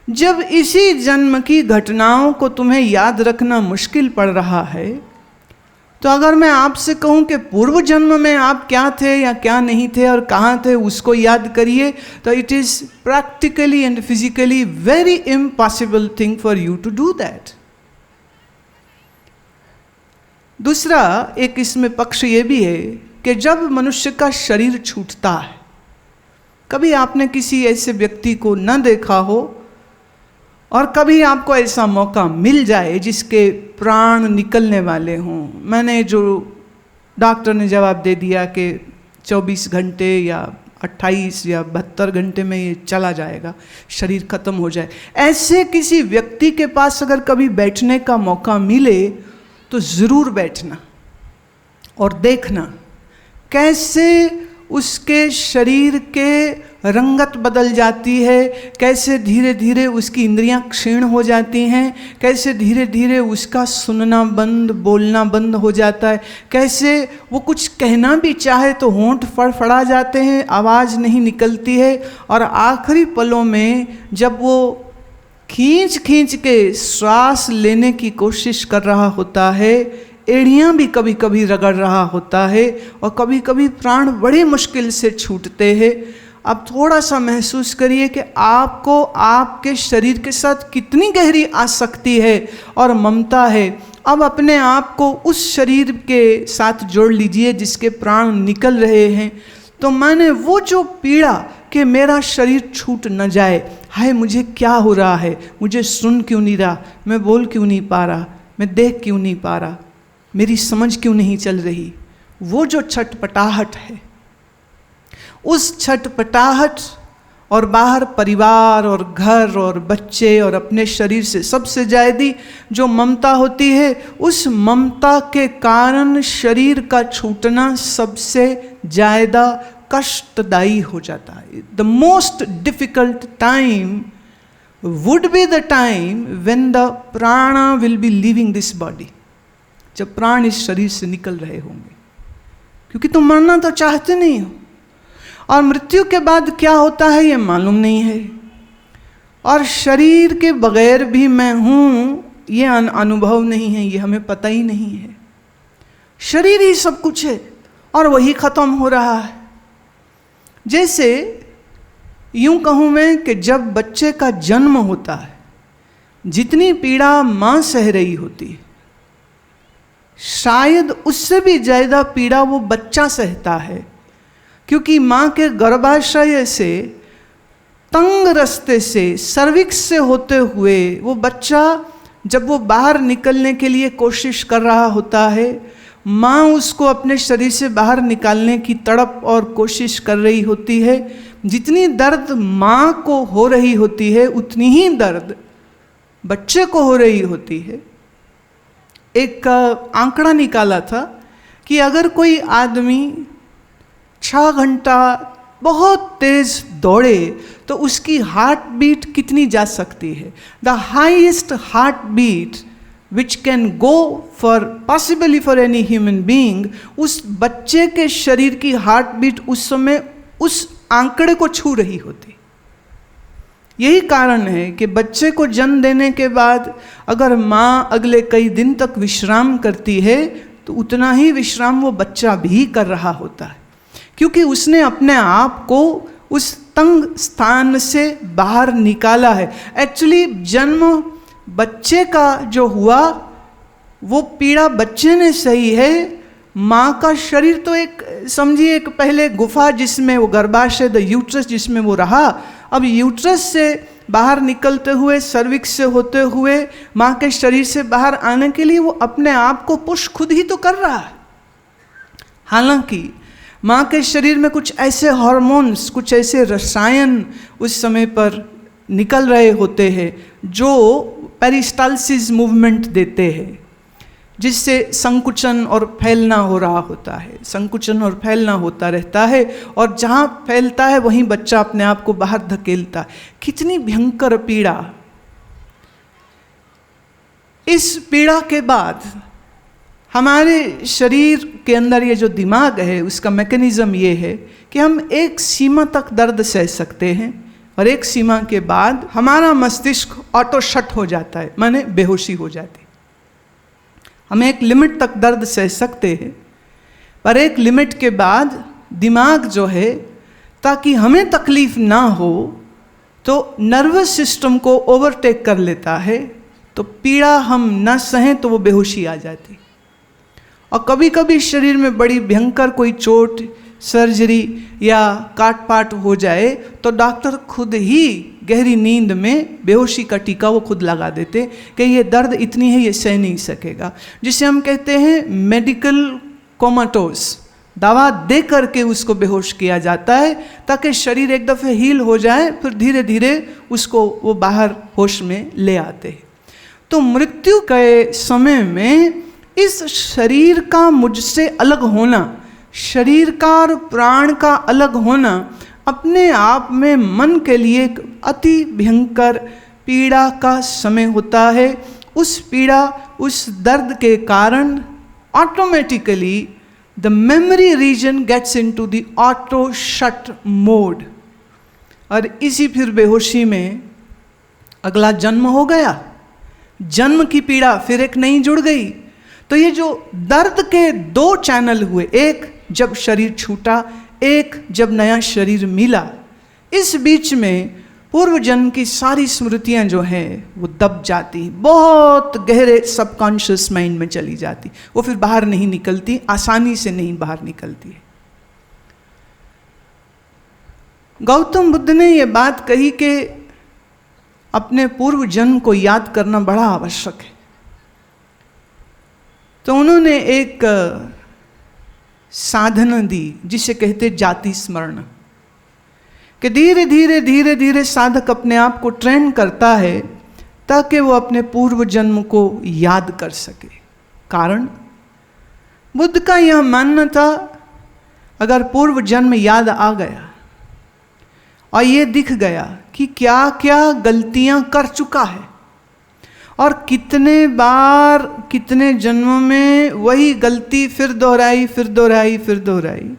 जब इसी जन्म की घटनाओं को तुम्हें याद रखना मुश्किल पड़ रहा है, तो अगर मैं आपसे कहूं कि पूर्व जन्म में आप क्या थे या क्या नहीं थे और कहाँ थे, उसको याद करिए, तो it is practically and physically very impossible thing for you to do that. दूसरा एक इसमें पक्ष ये भी है कि जब मनुष्य का शरीर छूटता है, कभी आपने किसी ऐसे व्यक्ति को न देखा हो और कभी आपको ऐसा मौका मिल जाए जिसके प्राण निकलने वाले हों। मैंने जो डॉक्टर ने जवाब दे दिया कि 24 घंटे या 28 या 72 घंटे में ये चला जाएगा, शरीर खत्म हो जाए, ऐसे किसी व्यक्ति के पास अगर कभी बैठने का मौका मिले तो ज़रूर बैठना और देखना कैसे उसके शरीर के रंगत बदल जाती है, कैसे धीरे धीरे उसकी इंद्रियां क्षीण हो जाती हैं, कैसे धीरे धीरे उसका सुनना बंद, बोलना बंद हो जाता है, कैसे वो कुछ कहना भी चाहे तो होंठ फड़फड़ा जाते हैं, आवाज़ नहीं निकलती है, और आखिरी पलों में जब वो खींच खींच के श्वास लेने की कोशिश कर रहा होता है, एड़ियाँ भी कभी कभी रगड़ रहा होता है और कभी कभी प्राण बड़े मुश्किल से छूटते हैं। अब थोड़ा सा महसूस करिए कि आपको आपके शरीर के साथ कितनी गहरी आसक्ति है और ममता है। अब अपने आप को उस शरीर के साथ जोड़ लीजिए जिसके प्राण निकल रहे हैं। तो मैंने वो जो पीड़ा कि मेरा शरीर छूट न जाए, हाय मुझे क्या हो रहा है, मुझे सुन क्यों नहीं रहा, मैं बोल क्यों नहीं पा रहा, मैं देख क्यों नहीं पा रहा, मेरी समझ क्यों नहीं चल रही, वो जो छटपटाहट है, उस छटपटाहट और बाहर परिवार और घर और बच्चे और अपने शरीर से सबसे ज़्यादा जो ममता होती है, उस ममता के कारण शरीर का छूटना सबसे ज़्यादा कष्टदायी हो जाता है। The most difficult time would be the time when the prana will be leaving this body, जब प्राण इस शरीर से निकल रहे होंगे, क्योंकि तुम मरना तो चाहते नहीं हो और मृत्यु के बाद क्या होता है ये मालूम नहीं है, और शरीर के बगैर भी मैं हूँ ये अनुभव नहीं है, ये हमें पता ही नहीं है। शरीर ही सब कुछ है और वही खत्म हो रहा है। जैसे यूं कहूँ मैं कि जब बच्चे का जन्म होता है, जितनी पीड़ा माँ सह रही होती है, शायद उससे भी ज़्यादा पीड़ा वो बच्चा सहता है, क्योंकि माँ के गर्भाशय से, तंग रास्ते से, सर्विक्स से होते हुए वो बच्चा जब वो बाहर निकलने के लिए कोशिश कर रहा होता है, माँ उसको अपने शरीर से बाहर निकालने की तड़प और कोशिश कर रही होती है। जितनी दर्द माँ को हो रही होती है उतनी ही दर्द बच्चे को हो रही होती है। एक आंकड़ा निकाला था कि अगर कोई आदमी 6 घंटा बहुत तेज दौड़े तो उसकी हार्ट बीट कितनी जा सकती है। The highest heart beat which can go for possibly for any human being, उस बच्चे के शरीर की हार्ट बीट उस समय उस आंकड़े को छू रही होती। यही कारण है कि बच्चे को जन्म देने के बाद अगर माँ अगले कई दिन तक विश्राम करती है तो उतना ही विश्राम वो बच्चा भी कर रहा होता है, क्योंकि उसने अपने आप को उस तंग स्थान से बाहर निकाला है। एक्चुअली जन्म बच्चे का जो हुआ वो पीड़ा बच्चे ने सही है। माँ का शरीर तो एक समझिए एक पहले गुफा जिसमें वो गर्भाशय, द यूट्रस, जिसमें वो रहा, अब यूट्रस से बाहर निकलते हुए, सर्विक्स से होते हुए माँ के शरीर से बाहर आने के लिए वो अपने आप को पुश खुद ही तो कर रहा है। हालांकि माँ के शरीर में कुछ ऐसे हार्मोन्स, कुछ ऐसे रसायन उस समय पर निकल रहे होते हैं जो पेरिस्टाल्सिस मूवमेंट देते हैं, जिससे संकुचन और फैलना हो रहा होता है, संकुचन और फैलना होता रहता है, और जहाँ फैलता है वहीं बच्चा अपने आप को बाहर धकेलता है। कितनी भयंकर पीड़ा। इस पीड़ा के बाद हमारे शरीर के अंदर ये जो दिमाग है उसका मैकेनिज्म ये है कि हम एक सीमा तक दर्द सह सकते हैं, और एक सीमा के बाद हमारा मस्तिष्क ऑटो शट हो जाता है, माने बेहोशी हो जाती है। हम एक लिमिट तक दर्द सह सकते हैं, पर एक लिमिट के बाद दिमाग जो है, ताकि हमें तकलीफ ना हो तो नर्वस सिस्टम को ओवरटेक कर लेता है, तो पीड़ा हम न सहें तो वो बेहोशी आ जाती। और कभी कभी शरीर में बड़ी भयंकर कोई चोट, सर्जरी या काट पाट हो जाए तो डॉक्टर खुद ही गहरी नींद में बेहोशी का टीका वो खुद लगा देते कि ये दर्द इतनी है, ये सह नहीं सकेगा, जिसे हम कहते हैं मेडिकल कोमाटोस। दवा दे करके उसको बेहोश किया जाता है ताकि शरीर एक दफ़े हील हो जाए, फिर धीरे धीरे उसको वो बाहर होश में ले आते हैं। तो मृत्यु के समय में इस शरीर का मुझसे अलग होना, शरीर का और प्राण का अलग होना अपने आप में मन के लिए एक अति भयंकर पीड़ा का समय होता है। उस पीड़ा, उस दर्द के कारण automatically the memory region gets into the auto shut mode, और इसी फिर बेहोशी में अगला जन्म हो गया। जन्म की पीड़ा फिर एक नई जुड़ गई। तो ये जो दर्द के दो चैनल हुए, एक जब शरीर छूटा, एक जब नया शरीर मिला, इस बीच में पूर्व जन्म की सारी स्मृतियां जो हैं वो दब जाती, बहुत गहरे सबकॉन्शियस माइंड में चली जाती, वो फिर बाहर नहीं निकलती, आसानी से नहीं बाहर निकलती है। गौतम बुद्ध ने ये बात कही कि अपने पूर्व जन्म को याद करना बड़ा आवश्यक है। तो उन्होंने एक साधना दी जिसे कहते जाति स्मरण, कि धीरे धीरे धीरे धीरे साधक अपने आप को ट्रेन करता है ताकि वो अपने पूर्व जन्म को याद कर सके। कारण बुद्ध का यह मानना था, अगर पूर्व जन्म याद आ गया और ये दिख गया कि क्या क्या गलतियां कर चुका है और कितने बार कितने जन्मों में वही गलती फिर दोहराई फिर दोहराई फिर दोहराई,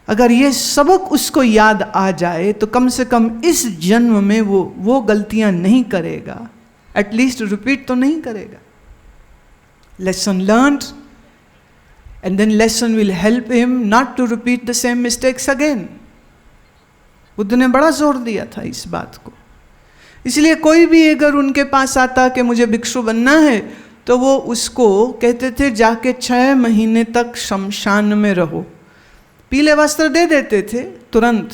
अगर ये सबक उसको याद आ जाए तो कम से कम इस जन्म में वो गलतियां नहीं करेगा, एटलीस्ट रिपीट तो नहीं करेगा। Lesson learned and then lesson will help him not to repeat the same mistakes again. Buddha ने बड़ा जोर दिया था इस बात को। इसलिए कोई भी अगर उनके पास आता कि मुझे भिक्षु बनना है तो वो उसको कहते थे जाके 6 महीने तक शमशान में रहो। पीले वस्त्र दे देते थे तुरंत,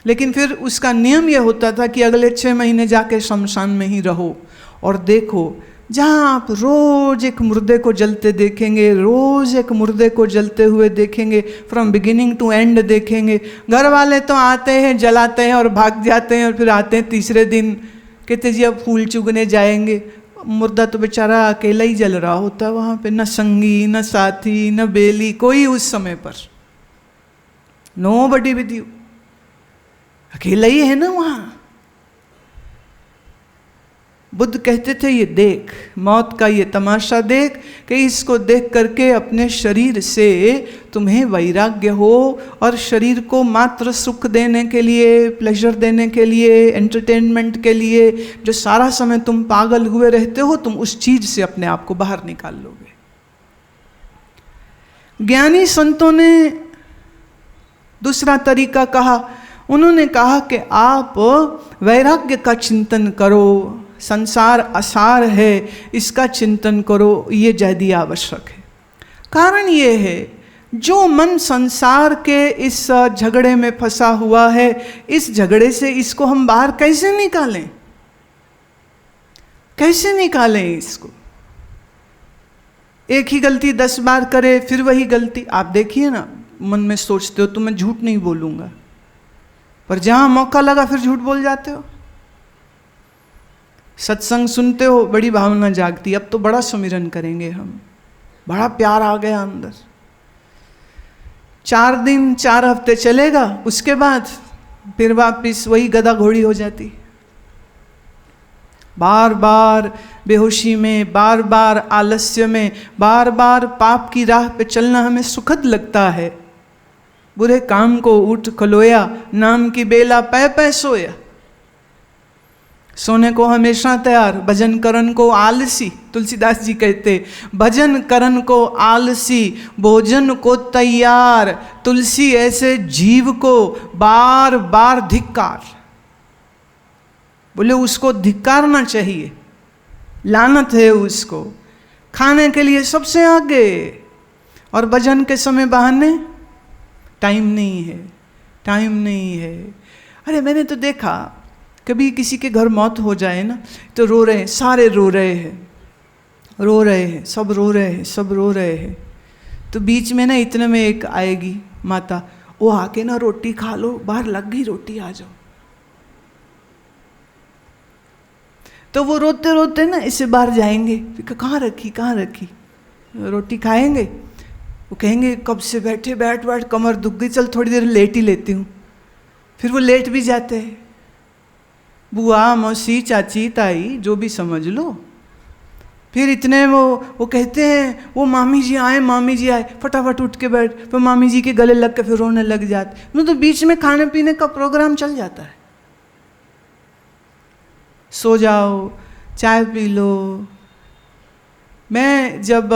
लेकिन फिर उसका नियम यह होता था कि अगले 6 महीने जाके शमशान में ही रहो और देखो, जहाँ आप रोज एक मुर्दे को जलते देखेंगे, रोज एक मुर्दे को जलते हुए देखेंगे, फ्रॉम बिगिनिंग टू एंड देखेंगे। घर वाले तो आते हैं, जलाते हैं और भाग जाते हैं, और फिर आते हैं तीसरे दिन, कहते जी अब फूल चुगने जाएंगे। मुर्दा तो बेचारा अकेला ही जल रहा होता वहाँ पे, न संगी न साथी न बेली, कोई उस समय पर, नोबडी विद यू, अकेला ही है ना वहाँ। बुद्ध कहते थे ये देख, मौत का ये तमाशा देख, कि इसको देख करके अपने शरीर से तुम्हें वैराग्य हो और शरीर को मात्र सुख देने के लिए, प्लेजर देने के लिए, एंटरटेनमेंट के लिए जो सारा समय तुम पागल हुए रहते हो, तुम उस चीज से अपने आप को बाहर निकाल लोगे। ज्ञानी संतों ने दूसरा तरीका कहा। उन्होंने कहा कि आप वैराग्य का चिंतन करो, संसार असार है इसका चिंतन करो, ये ज़्यादा आवश्यक है। कारण ये है, जो मन संसार के इस झगड़े में फंसा हुआ है, इस झगड़े से इसको हम बाहर कैसे निकालें, कैसे निकालें इसको। एक ही गलती 10 बार करे, फिर वही गलती। आप देखिए ना, मन में सोचते हो तो मैं झूठ नहीं बोलूँगा, पर जहाँ मौका लगा फिर झूठ बोल जाते हो। सत्संग सुनते हो, बड़ी भावना जागती, अब तो बड़ा सुमिरन करेंगे हम, बड़ा प्यार आ गया अंदर। 4 दिन 4 हफ्ते चलेगा, उसके बाद फिर वापिस वही गधा घोड़ी हो जाती। बार बार बेहोशी में, बार बार आलस्य में, बार बार पाप की राह पे चलना हमें सुखद लगता है, बुरे काम को उठ खलोया, नाम की बेला पै पै सोया। सोने को हमेशा तैयार, भजन करन को आलसी। तुलसीदास जी कहते, भजन करन को आलसी, भोजन को तैयार। तुलसी ऐसे जीव को बार बार धिक्कार। बोले उसको धिक्कारना चाहिए, लानत है उसको। खाने के लिए सबसे आगे, और भजन के समय बहाने, टाइम नहीं है, टाइम नहीं है। अरे मैंने तो देखा, कभी किसी के घर मौत हो जाए ना, तो रो रहे हैं, सारे रो रहे हैं, रो रहे हैं, सब रो रहे हैं, सब रो रहे हैं। तो बीच में ना इतने में एक आएगी माता, वो आके ना रोटी खा लो, बाहर लग गई रोटी, आ जाओ। तो वो रोते रोते ना इसे बाहर जाएंगे, कहाँ रखी, कहाँ रखी, रोटी खाएंगे। वो कहेंगे कब से बैठे, बैठ बैठ कमर दुख गई, चल थोड़ी देर लेट ही लेती हूँ। फिर वो लेट भी जाते हैं। बुआ, मौसी, चाची, ताई, जो भी समझ लो। फिर इतने वो कहते हैं, वो मामी जी आए, मामी जी आए, फटाफट उठ के बैठ, फिर मामी जी के गले लग के फिर रोने लग जाते। तो बीच में खाने पीने का प्रोग्राम चल जाता है। सो जाओ, चाय पी लो। मैं जब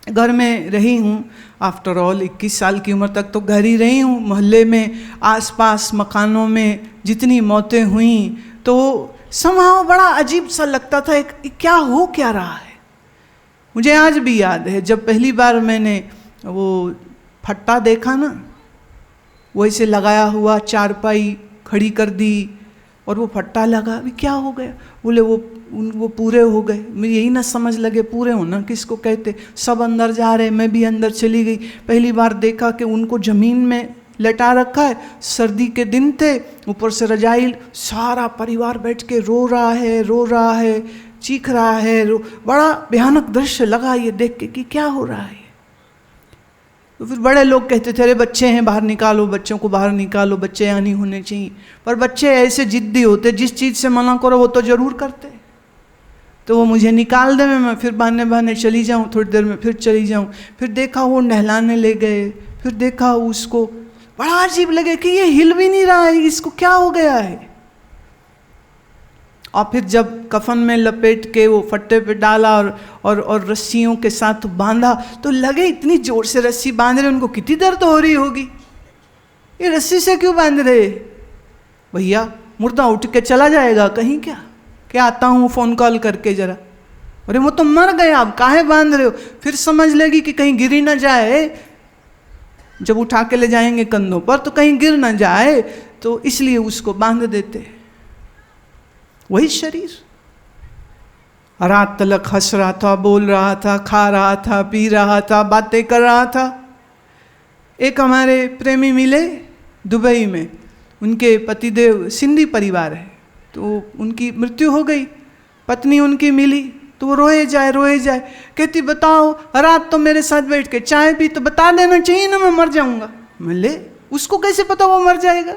घर में रही हूँ, आफ्टर ऑल 21 साल की उम्र तक तो घर ही रही हूँ। मोहल्ले में, आसपास मकानों में जितनी मौतें हुई, तो समाव बड़ा अजीब सा लगता था, क्या हो क्या रहा है। मुझे आज भी याद है, जब पहली बार मैंने वो फट्टा देखा ना, वैसे लगाया हुआ चारपाई खड़ी कर दी और वो फट्टा लगा, अभी क्या हो गया। बोले वो पूरे हो गए। मुझे यही ना समझ लगे पूरे होना किसको कहते। सब अंदर जा रहे, मैं भी अंदर चली गई। पहली बार देखा कि उनको ज़मीन में लेटा रखा है, सर्दी के दिन थे, ऊपर से रजाई, सारा परिवार बैठ के रो रहा है, रो रहा है, चीख रहा है। बड़ा भयानक दृश्य लगा ये देख के कि क्या हो रहा है। तो फिर बड़े लोग कहते थे, अरे बच्चे हैं, बाहर निकालो, बच्चों को बाहर निकालो, बच्चे यहाँ नहीं होने चाहिए। पर बच्चे ऐसे जिद्दी होते, जिस चीज़ से मना करो वो तो ज़रूर करते। तो वो मुझे निकाल दे, मैं फिर बहाने बहाने चली जाऊँ, थोड़ी देर में फिर चली जाऊँ। फिर देखा वो नहलाने ले गए, फिर देखा उसको, बड़ा अजीब लगे कि ये हिल भी नहीं रहा है, इसको क्या हो गया है। और फिर जब कफन में लपेट के वो फट्टे पे डाला और रस्सियों के साथ बांधा, तो लगे इतनी जोर से रस्सी बांध रहे, उनको कितनी दर्द हो रही होगी। ये रस्सी से क्यों बांध रहे भैया, मुर्दा उठ के चला जाएगा कहीं क्या आता हूँ फ़ोन कॉल करके जरा। अरे वो तो मर गया, अब काहे बांध रहे हो। फिर समझ लेगी कि कहीं गिरी ना जाए, जब उठा के ले जाएंगे कंधों पर तो कहीं गिर ना जाए, तो इसलिए उसको बांध देते। वही शरीर रात तलक हंस रहा था, बोल रहा था, खा रहा था, पी रहा था, बातें कर रहा था। एक हमारे प्रेमी मिले दुबई में, उनके पतिदेव सिंधी परिवार है, तो उनकी मृत्यु हो गई। पत्नी उनकी मिली तो वो रोए जाए, कहती बताओ, रात तो मेरे साथ बैठ के चाय पी, तो बता देना चाहिए ना मैं मर जाऊंगा। मैं ले, उसको कैसे पता वो मर जाएगा।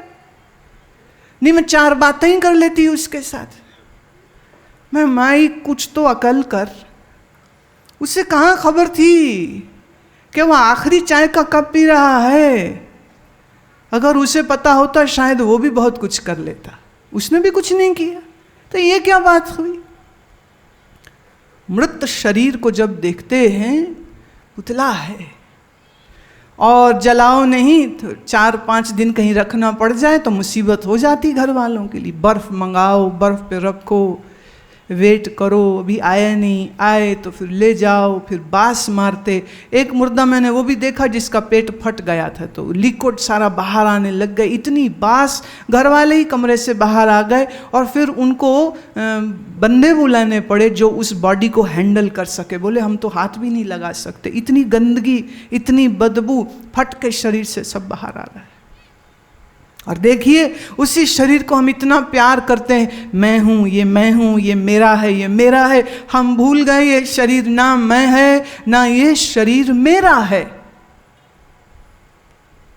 नहीं, मैं 4 बातें ही कर लेती हूँ उसके साथ। मैं माई कुछ तो अकल कर, उसे कहाँ खबर थी कि वो आखिरी चाय का कप पी रहा है। अगर उसे पता होता शायद वो भी बहुत कुछ कर लेता, उसने भी कुछ नहीं किया। तो ये क्या बात हुई। मृत शरीर को जब देखते हैं, पुतला है, और जलाओ नहीं तो 4-5 दिन कहीं रखना पड़ जाए तो मुसीबत हो जाती घर वालों के लिए। बर्फ़ मंगाओ, बर्फ़ पे रखो, वेट करो, अभी आया नहीं, आए तो फिर ले जाओ, फिर बास मारते। एक मुर्दा मैंने वो भी देखा जिसका पेट फट गया था, तो लिक्विड सारा बाहर आने लग गए, इतनी बास। घर वाले ही कमरे से बाहर आ गए और फिर उनको बंदे बुलाने पड़े जो उस बॉडी को हैंडल कर सके। बोले हम तो हाथ भी नहीं लगा सकते, इतनी गंदगी, इतनी बदबू, फट के शरीर से सब बाहर आ रहा है। और देखिए उसी शरीर को हम इतना प्यार करते हैं, मैं हूँ, ये मैं हूँ, ये मेरा है, ये मेरा है। हम भूल गए ये शरीर ना मैं है, ना ये शरीर मेरा है।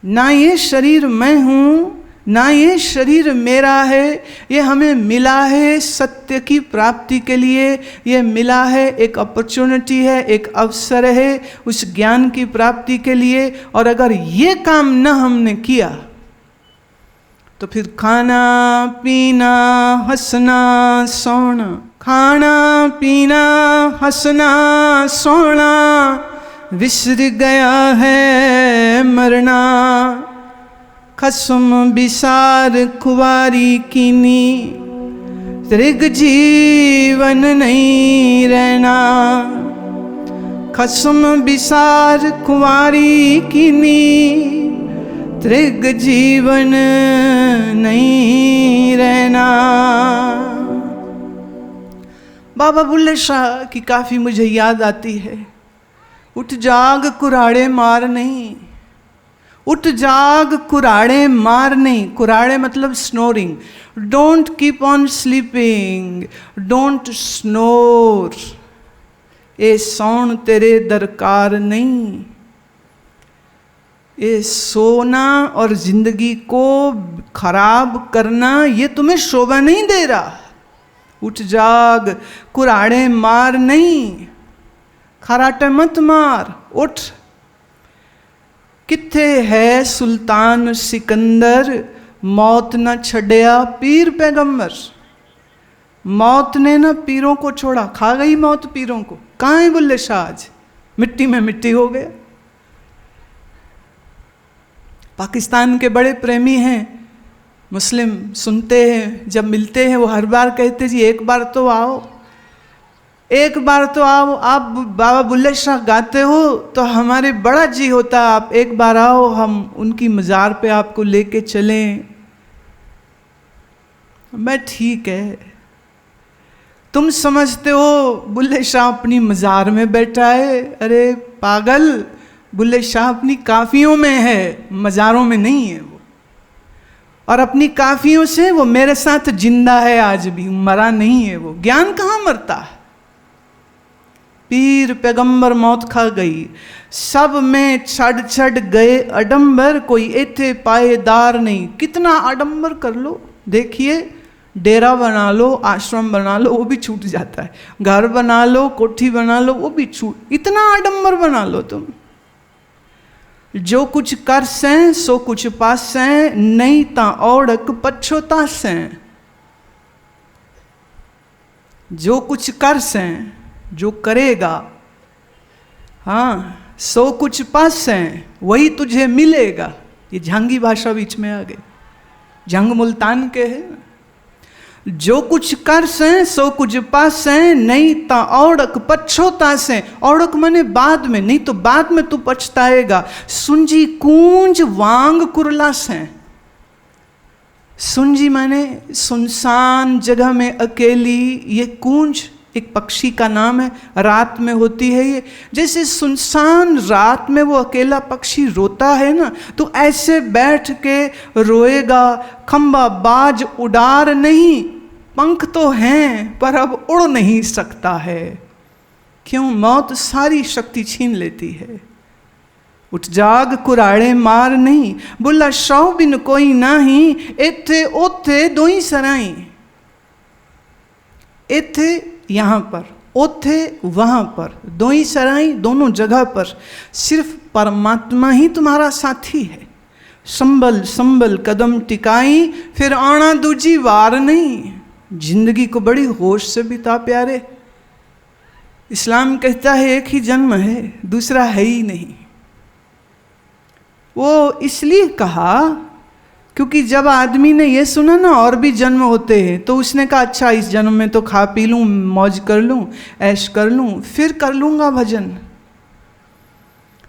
ना ये शरीर मैं हूँ, ना ये शरीर मेरा है, ये हमें मिला है सत्य की प्राप्ति के लिए, ये मिला है, एक अपॉर्चुनिटी है, एक अवसर है उस ज्ञान की प्राप्ति के लिए। और अगर ये काम न हमने किया तो फिर खाना पीना हंसना सोना, खाना पीना हंसना सोना विसर गया है मरना। खसम बिसार खुवारी कीनी, त्रिग जीवन नहीं रहना। खसम बिसार खुवारी कीनी, त्रिग जीवन नहीं रहना। बाबा बुल्ले शाह की काफ़ी मुझे याद आती है। उठ जाग कुराड़े मार नहीं, उठ जाग कुराड़े मार नहीं। कुराड़े मतलब snoring. Don't keep on sleeping, don't snore. ये सौन तेरे दरकार नहीं। ये सोना और जिंदगी को खराब करना ये तुम्हें शोभा नहीं दे रहा। उठ जाग कुराड़े मार नहीं, खराटे मत मार, उठ। किथे है सुल्तान सिकंदर, मौत न छड़या पीर पैगंबर। मौत ने ना पीरों को छोड़ा, खा गई मौत पीरों को। कहाँ है बुल्ले शाह आज? मिट्टी में मिट्टी हो गया। पाकिस्तान के बड़े प्रेमी हैं मुस्लिम, सुनते हैं, जब मिलते हैं वो हर बार कहते जी एक बार तो आओ, एक बार तो आओ। आप बाबा बुल्ले शाह गाते हो तो हमारे बड़ा जी होता है आप एक बार आओ, हम उनकी मज़ार पे आपको लेके चलें। मैं ठीक है, तुम समझते हो बुल्ले शाह अपनी मज़ार में बैठा है। अरे पागल, बुल्ले शाह अपनी काफियों में है, मज़ारों में नहीं है वो। और अपनी काफियों से वो मेरे साथ जिंदा है आज भी, मरा नहीं है वो। ज्ञान कहाँ मरता है? पीर पैगंबर मौत खा गई, सब में छड़ छड़ गए अडंबर, कोई एथे पाएदार नहीं। कितना आडंबर कर लो, देखिए डेरा बना लो, आश्रम बना लो, वो भी छूट जाता है। घर बना लो, कोठी बना लो, वो भी छूट। इतना आडंबर बना लो तुम। जो कुछ कर सें सो कुछ पास सें, नहीं ता औड़क पछोता सें। जो कुछ कर सें, जो करेगा, हाँ, सो कुछ पास सें, वही तुझे मिलेगा। ये झांगी भाषा बीच में आ गई, झंग मुल्तान के है। जो कुछ कर सें सो कुछ पास सें, नहीं ता औड़क पछोता सें। औड़क माने बाद में, नहीं तो बाद में तू पछताएगा। सुंजी कूंज वांग कुरला सें। सुंजी माने सुनसान जगह में अकेली। ये कूंज एक पक्षी का नाम है, रात में होती है ये। जैसे सुनसान रात में वो अकेला पक्षी रोता है ना, तो ऐसे बैठ के रोएगा। खंबा बाज उड़ार नहीं, पंख तो हैं पर अब उड़ नहीं सकता है। क्यों? मौत सारी शक्ति छीन लेती है। उठ जाग कुराड़े मार नहीं, बुल्ला शाह बिन कोई नाही, एथे ओथे दोई सराई। एथे यहाँ पर, ओथे वहाँ पर, दोई सराई दोनों जगह पर। सिर्फ परमात्मा ही तुम्हारा साथी है। संभल संभल कदम टिकाई, फिर आना दूजी वार नहीं। जिंदगी को बड़ी होश से बिता प्यारे। इस्लाम कहता है एक ही जन्म है, दूसरा है ही नहीं। वो इसलिए कहा क्योंकि जब आदमी ने ये सुना ना और भी जन्म होते हैं, तो उसने कहा अच्छा इस जन्म में तो खा पी लूँ, मौज कर लूँ, ऐश कर लूँ, फिर कर लूँगा भजन।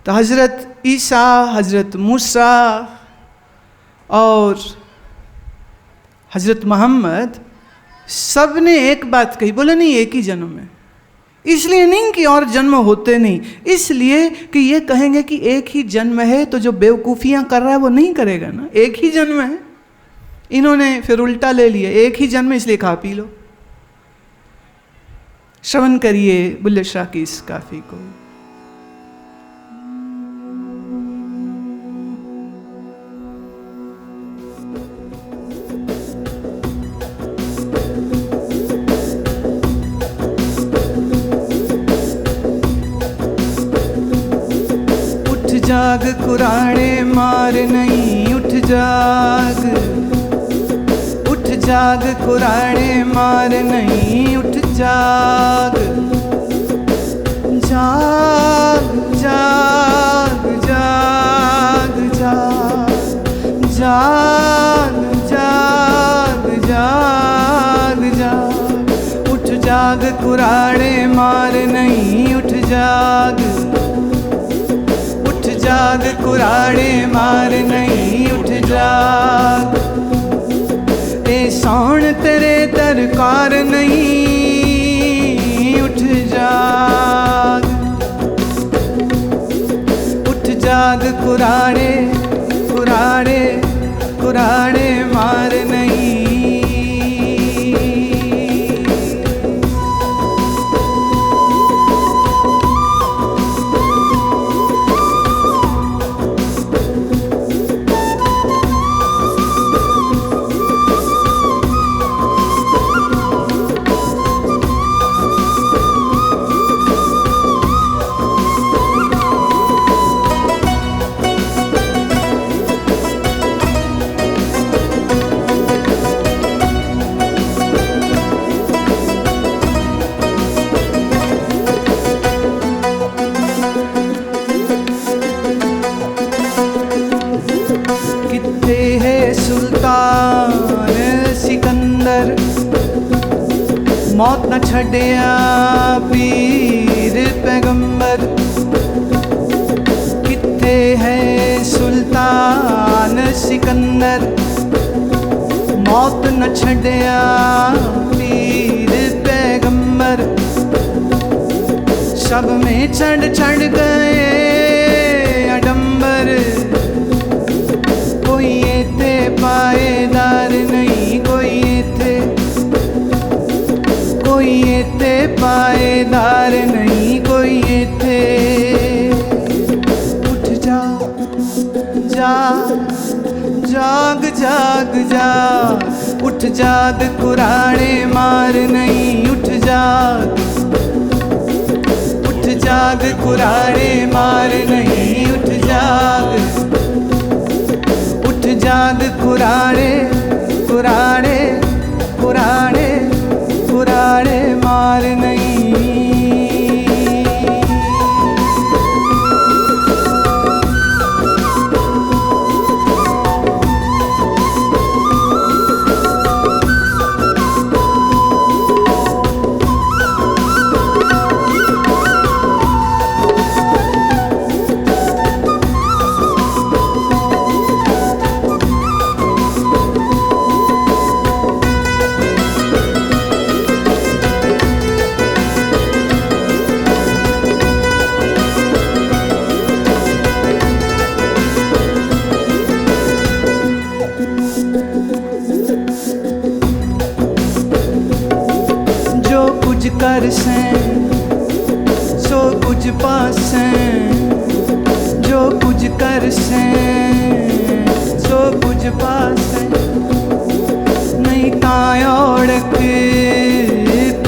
तो हज़रत ईसा, हज़रत मूसा और हज़रत मोहम्मद सब ने एक बात कही, बोले नहीं एक ही जन्म है। इसलिए नहीं कि और जन्म होते नहीं, इसलिए कि ये कहेंगे कि एक ही जन्म है, तो जो बेवकूफ़ियाँ कर रहा है वो नहीं करेगा ना। एक ही जन्म है, इन्होंने फिर उल्टा ले लिया, एक ही जन्म इसलिए खा पी लो। श्रवण करिए बुल्ले शाह की इस काफ़ी को। जाग कुराड़े मार नहीं, उठ जाग, उठ जाग कुराड़े मार नहीं, उठ जाग, जाग जाग जाग जाग जाग जाग जाग जाग, उठ जाग कुराड़े मार नहीं, उठ जाग, उठ जाग कुराड़े मार नहीं, उठ जाग। ए सौण तेरे दरकार नहीं, उठ जाग, उठ जाग कुराड़े कुराड़े कुराड़े मार नहीं। सिकंदर मौत न छड़िया पीर पैगंबर, कित्थे है सुल्तान सिकंदर, मौत न छड़िया पीर पैगंबर। सब में चढ़ चढ़ गए अडंबर, कोई एते पाएदार नहीं, कोई एते, कोई एते पाएदार नहीं, कोई एते। उठ जा जा जाग जाग जाग, उठ जाग कुराड़े मार नहीं, उठ जाग, उठ जाग कुराड़े मार नहीं, उठ जाग, उठ जाग कुराड़े कुराड़े कुराड़े कुराड़े मार नहीं। कर सें सो कुछ पासें, जो कुछ कर सें सो कुछ पासें। नहीं तायोड़क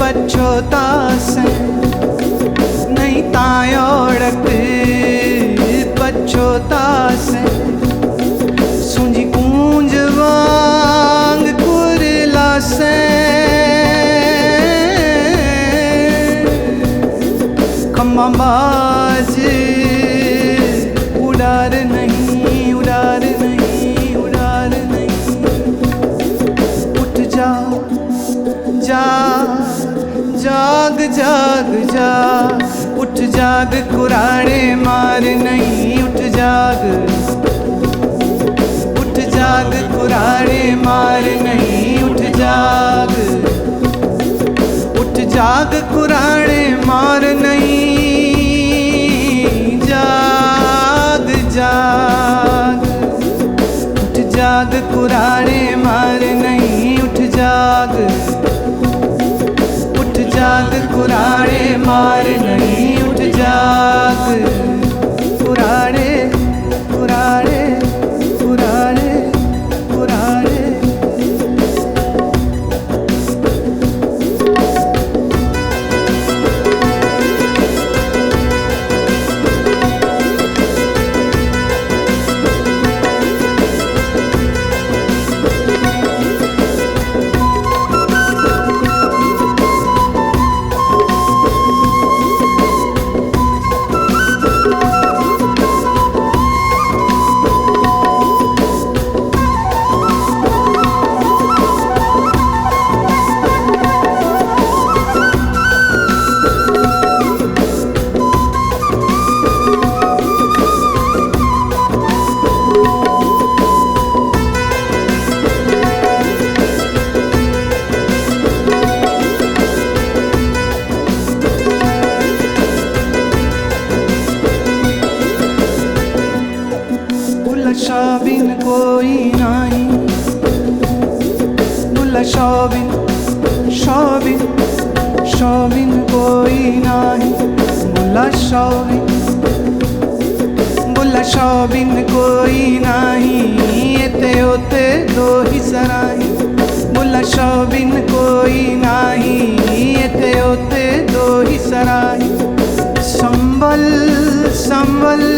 पछोतासें, नहीं तायोड़क पछोतासें। सुंजी कूंज वांग कुरला से खम्बाज उड़ार नहीं, उड़ार नहीं, उड़ार नहीं। उठ जा जा जाग जाग जाग, उठ जाग कुराड़े मार नहीं, उठ जाग, उठ जाग कुराड़े मार नहीं, उठ जाग, उठ जाग कुराड़े मार नहीं, जाग जाग, उठ जाग कुराड़े मार नहीं, उठ जाग, उठ जाग कुराड़े मार नहीं, उठ जाग, कुराड़े कुराड़े कुराड़े कुराड़े। शाबिन कोई नाही, बुल्ला शाबिन शाबिन शाबिन कोई नाही, बुल्ला शाबिन बुल्ला शाबिन कोई नाही, एते ओते दो ही सराही, बुल्ला शाबिन कोई नाही, एते ओते दो ही सराही। संबल संबल